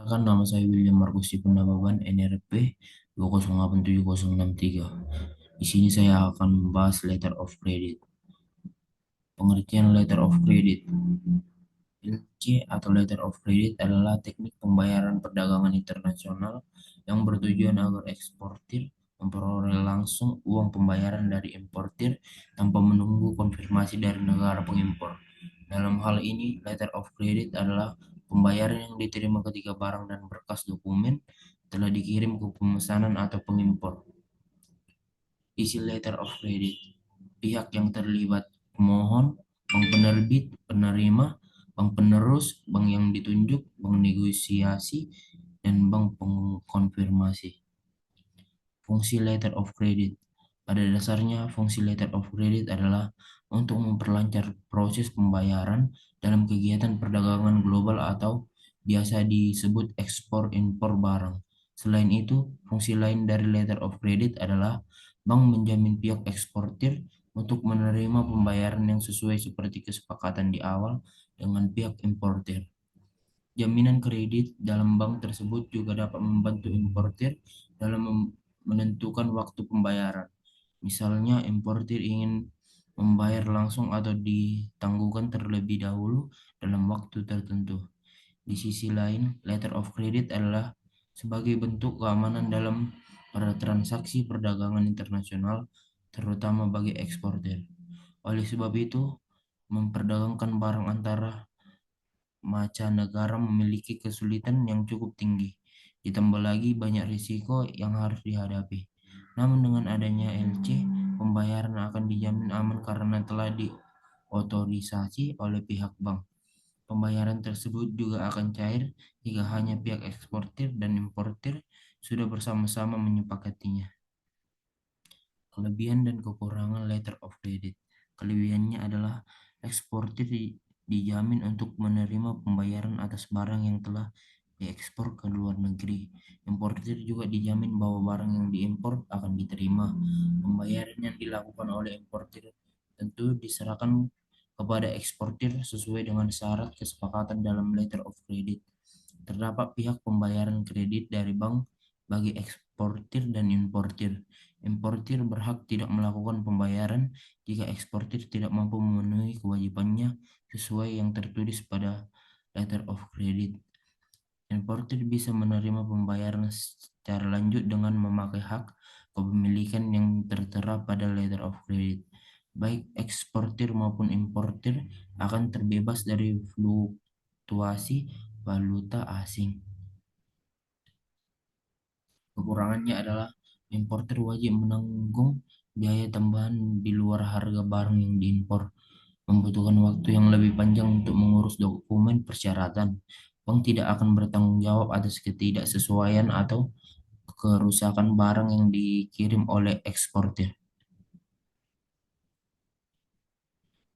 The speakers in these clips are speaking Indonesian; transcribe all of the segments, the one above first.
Perkenalkan, nama saya William Markus Sipundababan, NRP 2087063. Di sini saya akan membahas letter of credit. Pengertian letter of credit. LC atau letter of credit adalah teknik pembayaran perdagangan internasional yang bertujuan agar eksportir memperoleh langsung uang pembayaran dari importir tanpa menunggu konfirmasi dari negara pengimpor. Dalam hal ini, letter of credit adalah pembayaran yang diterima ketika barang dan berkas dokumen telah dikirim ke pemesanan atau pengimpor. Isi letter of credit. Pihak yang terlibat: pemohon, bank penerbit, penerima, bank penerus, bank yang ditunjuk, bank negosiasi, dan bank pengkonfirmasi. Fungsi letter of credit. Pada dasarnya, fungsi letter of credit adalah untuk memperlancar proses pembayaran dalam kegiatan perdagangan global atau biasa disebut ekspor-impor barang. Selain itu, fungsi lain dari letter of credit adalah bank menjamin pihak eksportir untuk menerima pembayaran yang sesuai seperti kesepakatan di awal dengan pihak importir. Jaminan kredit dalam bank tersebut juga dapat membantu importir dalam menentukan waktu pembayaran. Misalnya, importir ingin membayar langsung atau ditangguhkan terlebih dahulu dalam waktu tertentu. Di sisi lain, letter of credit adalah sebagai bentuk keamanan dalam transaksi perdagangan internasional, terutama bagi eksportir. Oleh sebab itu, memperdagangkan barang antara negara memiliki kesulitan yang cukup tinggi. Ditambah lagi banyak risiko yang harus dihadapi. Namun dengan adanya LC, pembayaran akan dijamin aman karena telah diotorisasi oleh pihak bank. Pembayaran tersebut juga akan cair jika hanya pihak eksportir dan importir sudah bersama-sama menyepakatinya. Kelebihan dan kekurangan letter of credit. Kelebihannya adalah eksportir dijamin untuk menerima pembayaran atas barang yang telah diekspor ke luar negeri. Importir juga dijamin bahwa barang yang diimpor akan diterima. Pembayaran yang dilakukan oleh importir tentu diserahkan kepada eksportir sesuai dengan syarat kesepakatan dalam letter of credit. Terdapat pihak pembayaran kredit dari bank bagi eksportir dan importir. Importir berhak tidak melakukan pembayaran jika eksportir tidak mampu memenuhi kewajibannya sesuai yang tertulis pada letter of credit. Importir bisa menerima pembayaran secara lanjut dengan memakai hak kepemilikan yang tertera pada letter of credit. Baik eksportir maupun importir akan terbebas dari fluktuasi valuta asing. Kekurangannya adalah importir wajib menanggung biaya tambahan di luar harga barang yang diimpor, membutuhkan waktu yang lebih panjang untuk mengurus dokumen persyaratan. Bank tidak akan bertanggung jawab atas ketidaksesuaian atau kerusakan barang yang dikirim oleh eksportir.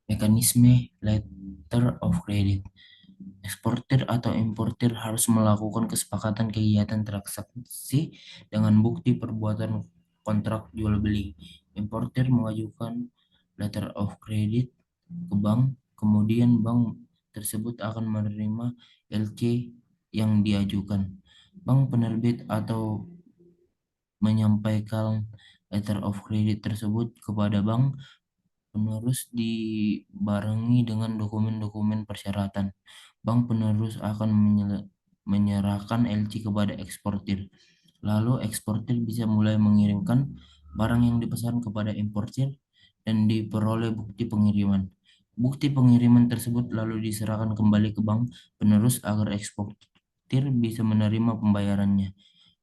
Mekanisme letter of credit. Eksportir atau importir harus melakukan kesepakatan kegiatan transaksi dengan bukti perbuatan kontrak jual beli. Importir mengajukan letter of credit ke bank, kemudian bank tersebut akan menerima LC yang diajukan. Bank penerbit atau menyampaikan letter of credit tersebut kepada bank penerus dibarengi dengan dokumen-dokumen persyaratan. Bank penerus akan menyerahkan LC kepada eksportir. Lalu eksportir bisa mulai mengirimkan barang yang dipesan kepada importir dan diperoleh bukti pengiriman. Bukti pengiriman tersebut lalu diserahkan kembali ke bank penerus agar eksportir bisa menerima pembayarannya.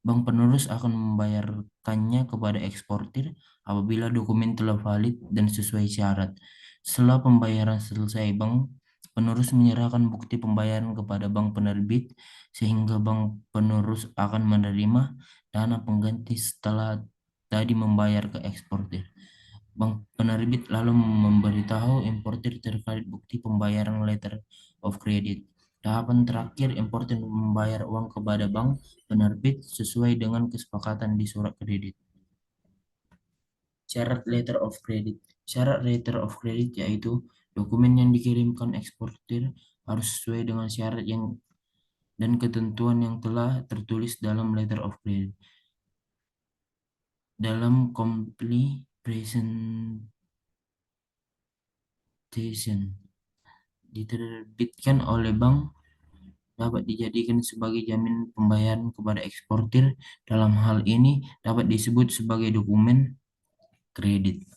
Bank penerus akan membayarkannya kepada eksportir apabila dokumen telah valid dan sesuai syarat. Setelah pembayaran selesai, bank penerus menyerahkan bukti pembayaran kepada bank penerbit sehingga bank penerus akan menerima dana pengganti setelah tadi membayar ke eksportir. Bank penerbit lalu memberitahu importir terkait bukti pembayaran letter of credit. Tahapan terakhir, importir membayar uang kepada bank penerbit sesuai dengan kesepakatan di surat kredit. Syarat letter of credit. Syarat letter of credit yaitu dokumen yang dikirimkan eksportir harus sesuai dengan syarat yang dan ketentuan yang telah tertulis dalam letter of credit. Dalam complete presentation diterbitkan oleh bank dapat dijadikan sebagai jaminan pembayaran kepada eksportir. Dalam hal ini dapat disebut sebagai dokumen kredit.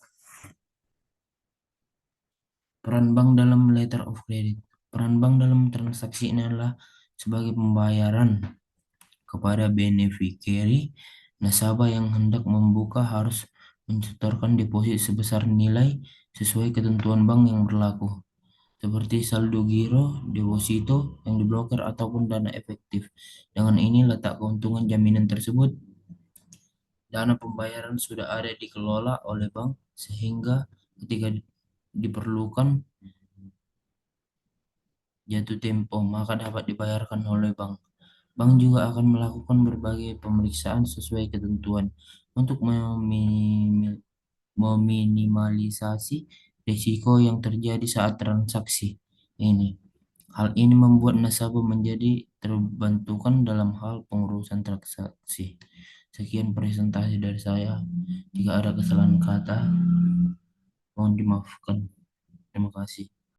Peran bank dalam letter of credit. Peran bank dalam transaksi ini adalah sebagai pembayaran kepada beneficiary. Nasabah yang hendak membuka harus menyetorkan deposit sebesar nilai sesuai ketentuan bank yang berlaku, seperti saldo giro, deposito yang diblokir ataupun dana efektif. Dengan ini letak keuntungan jaminan tersebut. Dana pembayaran sudah ada dikelola oleh bank sehingga ketika diperlukan jatuh tempo maka dapat dibayarkan oleh bank. Bank juga akan melakukan berbagai pemeriksaan sesuai ketentuan untuk meminimalisasi risiko yang terjadi saat transaksi ini. Hal ini membuat nasabah menjadi terbantukan dalam hal pengurusan transaksi. Sekian presentasi dari saya. Jika ada kesalahan kata, mohon dimaafkan. Terima kasih.